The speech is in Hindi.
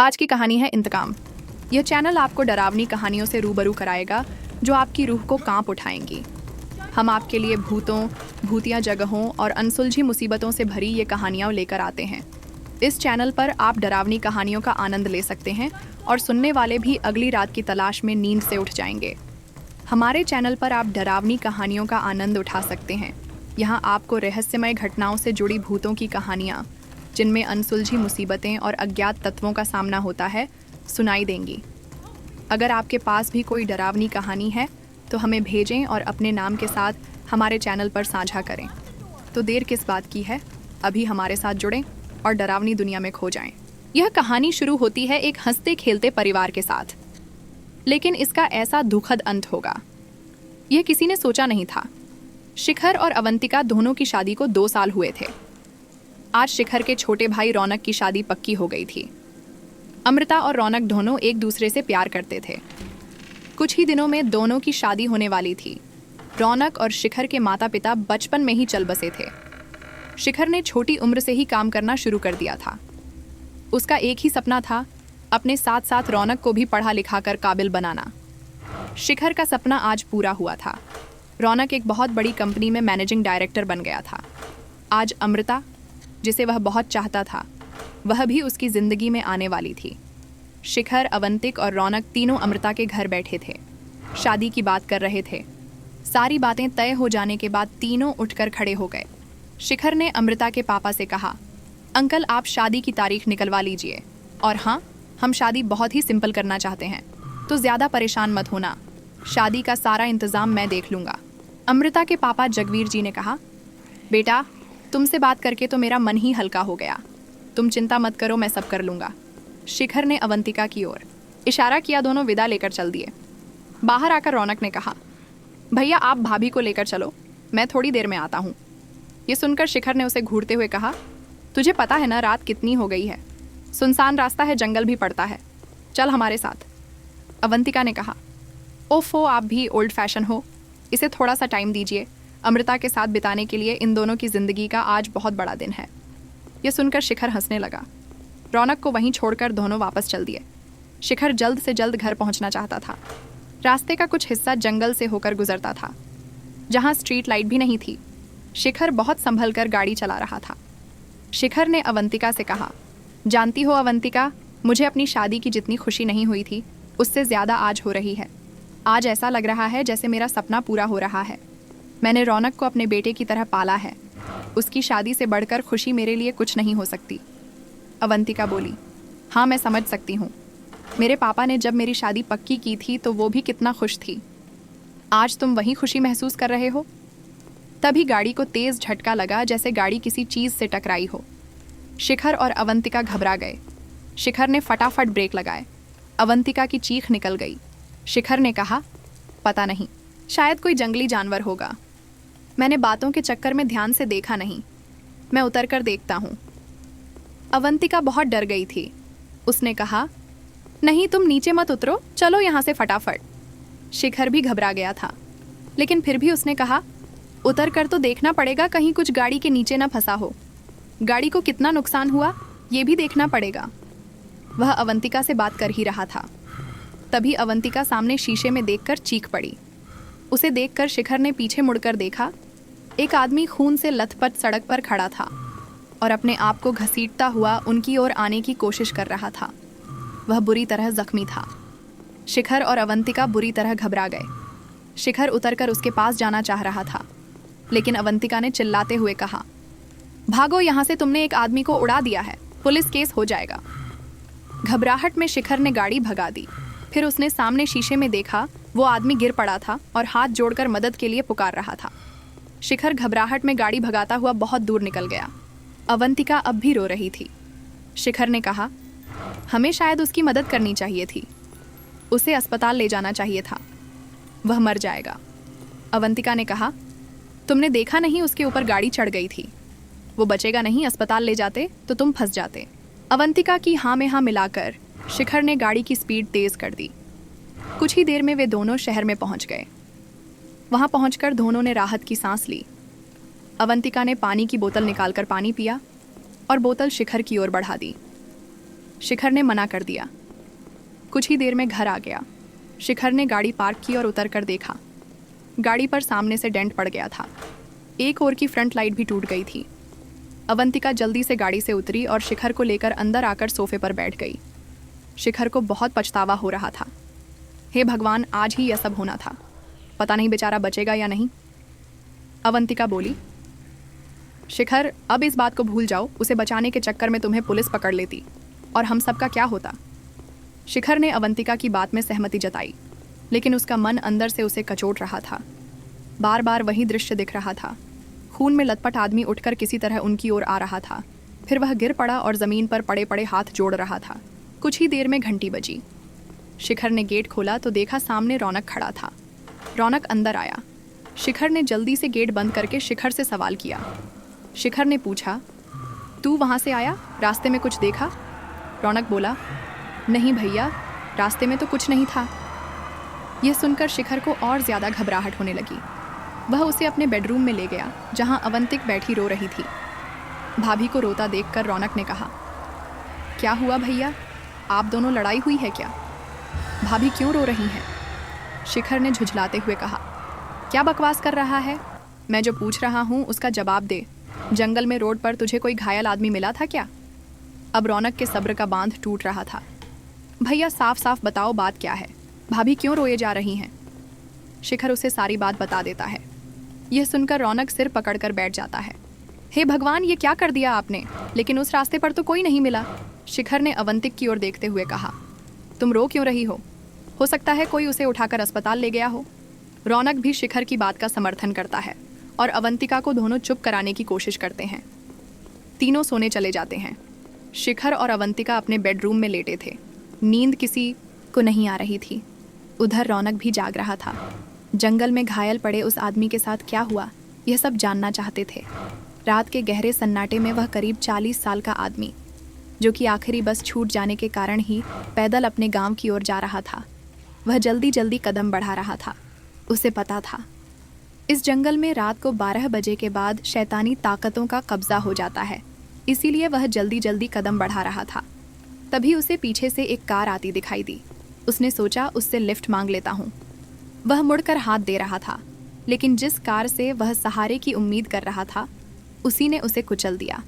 आज की कहानी है इंतकाम। यह चैनल आपको डरावनी कहानियों से रूबरू कराएगा जो आपकी रूह को कांप उठाएंगी। हम आपके लिए भूतों, भूतिया जगहों और अनसुलझी मुसीबतों से भरी ये कहानियाँ लेकर आते हैं। इस चैनल पर आप डरावनी कहानियों का आनंद ले सकते हैं और सुनने वाले भी अगली रात की तलाश में नींद से उठ जाएंगे। हमारे चैनल पर आप डरावनी कहानियों का आनंद उठा सकते हैं। यहाँ आपको रहस्यमय घटनाओं से जुड़ी भूतों की कहानियाँ, जिनमें अनसुलझी मुसीबतें और अज्ञात तत्वों का सामना होता है, सुनाई देंगी। अगर आपके पास भी कोई डरावनी कहानी है तो हमें भेजें और अपने नाम के साथ हमारे चैनल पर साझा करें। तो देर किस बात की है, अभी हमारे साथ जुड़ें और डरावनी दुनिया में खो जाएं। यह कहानी शुरू होती है एक हंसते खेलते परिवार के साथ, लेकिन इसका ऐसा दुखद अंत होगा, यह किसी ने सोचा नहीं था। शिखर और अवंतिका दोनों की शादी को 2 साल हुए थे। आज शिखर के छोटे भाई रौनक की शादी पक्की हो गई थी। अमृता और रौनक दोनों एक दूसरे से प्यार करते थे। कुछ ही दिनों में दोनों की शादी होने वाली थी। रौनक और शिखर के माता पिता बचपन में ही चल बसे थे। शिखर ने छोटी उम्र से ही काम करना शुरू कर दिया था। उसका एक ही सपना था, अपने साथ साथ रौनक को भी पढ़ा लिखा कर काबिल बनाना। शिखर का सपना आज पूरा हुआ था। रौनक एक बहुत बड़ी कंपनी में मैनेजिंग डायरेक्टर बन गया था। आज अमृता, जिसे वह बहुत चाहता था, वह भी उसकी जिंदगी में आने वाली थी। शिखर, अवंतिक और रौनक तीनों अमृता के घर बैठे थे, शादी की बात कर रहे थे। सारी बातें तय हो जाने के बाद तीनों उठकर खड़े हो गए। शिखर ने अमृता के पापा से कहा, अंकल आप शादी की तारीख निकलवा लीजिए, और हाँ, हम शादी बहुत ही सिंपल करना चाहते हैं, तो ज़्यादा परेशान मत होना, शादी का सारा इंतज़ाम मैं देख लूँगा। अमृता के पापा जगवीर जी ने कहा, बेटा तुमसे बात करके तो मेरा मन ही हल्का हो गया, तुम चिंता मत करो, मैं सब कर लूँगा। शिखर ने अवंतिका की ओर इशारा किया, दोनों विदा लेकर चल दिए। बाहर आकर रौनक ने कहा, भैया आप भाभी को लेकर चलो, मैं थोड़ी देर में आता हूँ। ये सुनकर शिखर ने उसे घूरते हुए कहा, तुझे पता है ना रात कितनी हो गई है, सुनसान रास्ता है, जंगल भी पड़ता है, चल हमारे साथ। अवंतिका ने कहा, ओफो आप भी ओल्ड फैशन हो, इसे थोड़ा सा टाइम दीजिए। अमृता के साथ बिताने के लिए इन दोनों की ज़िंदगी का आज बहुत बड़ा दिन है। यह सुनकर शिखर हंसने लगा। रौनक को वहीं छोड़कर दोनों वापस चल दिए। शिखर जल्द से जल्द घर पहुंचना चाहता था। रास्ते का कुछ हिस्सा जंगल से होकर गुजरता था, जहां स्ट्रीट लाइट भी नहीं थी। शिखर बहुत संभल कर गाड़ी चला रहा था। शिखर ने अवंतिका से कहा, जानती हो अवंतिका, मुझे अपनी शादी की जितनी खुशी नहीं हुई थी, उससे ज़्यादा आज हो रही है। आज ऐसा लग रहा है जैसे मेरा सपना पूरा हो रहा है। मैंने रौनक को अपने बेटे की तरह पाला है, उसकी शादी से बढ़कर खुशी मेरे लिए कुछ नहीं हो सकती। अवंतिका बोली, हाँ मैं समझ सकती हूँ, मेरे पापा ने जब मेरी शादी पक्की की थी तो वो भी कितना खुश थी। आज तुम वही खुशी महसूस कर रहे हो। तभी गाड़ी को तेज़ झटका लगा, जैसे गाड़ी किसी चीज़ से टकराई हो। शिखर और अवंतिका घबरा गए। शिखर ने फटाफट ब्रेक लगाए। अवंतिका की चीख निकल गई। शिखर ने कहा, पता नहीं, शायद कोई जंगली जानवर होगा, मैंने बातों के चक्कर में ध्यान से देखा नहीं, मैं उतर कर देखता हूँ। अवंतिका बहुत डर गई थी। उसने कहा, नहीं तुम नीचे मत उतरो, चलो यहाँ से फटाफट। शिखर भी घबरा गया था, लेकिन फिर भी उसने कहा, उतर कर तो देखना पड़ेगा, कहीं कुछ गाड़ी के नीचे न फंसा हो, गाड़ी को कितना नुकसान हुआ ये भी देखना पड़ेगा। वह अवंतिका से बात कर ही रहा था, तभी अवंतिका सामने शीशे में देखकर चीख पड़ी। उसे देखकर शिखर ने पीछे मुड़कर देखा। एक आदमी खून से लथपथ सड़क पर खड़ा था और अपने आप को घसीटता हुआ उनकी ओर आने की कोशिश कर रहा था। वह बुरी तरह जख्मी था। शिखर और अवंतिका बुरी तरह घबरा गए। शिखर उतरकर उसके पास जाना चाह रहा था, लेकिन अवंतिका ने चिल्लाते हुए कहा, भागो यहाँ से, तुमने एक आदमी को उड़ा दिया है, पुलिस केस हो जाएगा। घबराहट में शिखर ने गाड़ी भगा दी। फिर उसने सामने शीशे में देखा, वो आदमी गिर पड़ा था और हाथ जोड़कर मदद के लिए पुकार रहा था। शिखर घबराहट में गाड़ी भगाता हुआ बहुत दूर निकल गया। अवंतिका अब भी रो रही थी। शिखर ने कहा, हमें शायद उसकी मदद करनी चाहिए थी, उसे अस्पताल ले जाना चाहिए था, वह मर जाएगा। अवंतिका ने कहा, तुमने देखा नहीं, उसके ऊपर गाड़ी चढ़ गई थी, वो बचेगा नहीं, अस्पताल ले जाते तो तुम फंस जाते। अवंतिका की हाँ में हाँ मिलाकर शिखर ने गाड़ी की स्पीड तेज कर दी। कुछ ही देर में वे दोनों शहर में पहुंच गए। वहां पहुंचकर दोनों ने राहत की सांस ली। अवंतिका ने पानी की बोतल निकालकर पानी पिया और बोतल शिखर की ओर बढ़ा दी। शिखर ने मना कर दिया। कुछ ही देर में घर आ गया। शिखर ने गाड़ी पार्क की और उतर कर देखा। गाड़ी पर सामने से डेंट पड़ गया था। एक ओर की फ्रंट लाइट भी टूट गई थी। अवंतिका जल्दी से गाड़ी से उतरी और शिखर को लेकर अंदर आकर सोफे पर बैठ गई। शिखर को बहुत पछतावा हो रहा था। हे भगवान, आज ही यह सब होना था। पता नहीं बेचारा बचेगा या नहीं। अवंतिका बोली, शिखर, अब इस बात को भूल जाओ। उसे बचाने के चक्कर में तुम्हें पुलिस पकड़ लेती और हम सबका क्या होता। शिखर ने अवंतिका की बात में सहमति जताई, लेकिन उसका मन अंदर से उसे कचोट रहा था। बार बार वही दृश्य दिख रहा था। खून में लथपथ आदमी उठकर किसी तरह उनकी ओर आ रहा था। फिर वह गिर पड़ा और ज़मीन पर पड़े पड़े हाथ जोड़ रहा था। कुछ ही देर में घंटी बजी। शिखर ने गेट खोला तो देखा सामने रौनक खड़ा था। रौनक अंदर आया। शिखर ने जल्दी से गेट बंद करके शिखर से सवाल किया। शिखर ने पूछा, तू वहाँ से आया? रास्ते में कुछ देखा? रौनक बोला, नहीं भैया, रास्ते में तो कुछ नहीं था। यह सुनकर शिखर को और ज़्यादा घबराहट होने लगी। वह उसे अपने बेडरूम में ले गया, जहाँ अवंतिक बैठी रो रही थी। भाभी को रोता देखकर रौनक ने कहा, क्या हुआ भैया? आप दोनों लड़ाई हुई है क्या? भाभी क्यों रो रही हैं? शिखर ने झुझलाते हुए कहा, क्या बकवास कर रहा है? मैं जो पूछ रहा हूँ उसका जवाब दे। जंगल में रोड पर तुझे कोई घायल आदमी मिला था क्या? अब रौनक के सब्र का बांध टूट रहा था। भैया, साफ साफ बताओ, बात क्या है? भाभी क्यों रोए जा रही हैं? शिखर उसे सारी बात बता देता है। यह सुनकर रौनक सिर पकड़कर बैठ जाता है। हे भगवान, ये क्या कर दिया आपने? लेकिन उस रास्ते पर तो कोई नहीं मिला। शिखर ने अवंतिक की ओर देखते हुए कहा, तुम रो क्यों रही हो? सकता है कोई उसे उठाकर अस्पताल ले गया हो। रौनक भी शिखर की बात का समर्थन करता है और अवंतिका को दोनों चुप कराने की कोशिश करते हैं। तीनों सोने चले जाते हैं। शिखर और अवंतिका अपने बेडरूम में लेटे थे। नींद किसी को नहीं आ रही थी। उधर रौनक भी जाग रहा था। जंगल में घायल पड़े उस आदमी के साथ क्या हुआ, यह सब जानना चाहते थे। रात के गहरे सन्नाटे में वह करीब 40 साल का आदमी, जो कि आखिरी बस छूट जाने के कारण ही पैदल अपने गांव की ओर जा रहा था, वह जल्दी जल्दी कदम बढ़ा रहा था। उसे पता था इस जंगल में रात को 12 बजे के बाद शैतानी ताकतों का कब्जा हो जाता है, इसीलिए वह जल्दी जल्दी कदम बढ़ा रहा था। तभी उसे पीछे से एक कार आती दिखाई दी। उसने सोचा उससे लिफ्ट मांग लेता हूँ। वह मुड़कर हाथ दे रहा था, लेकिन जिस कार से वह सहारे की उम्मीद कर रहा था, उसी ने उसे कुचल दिया।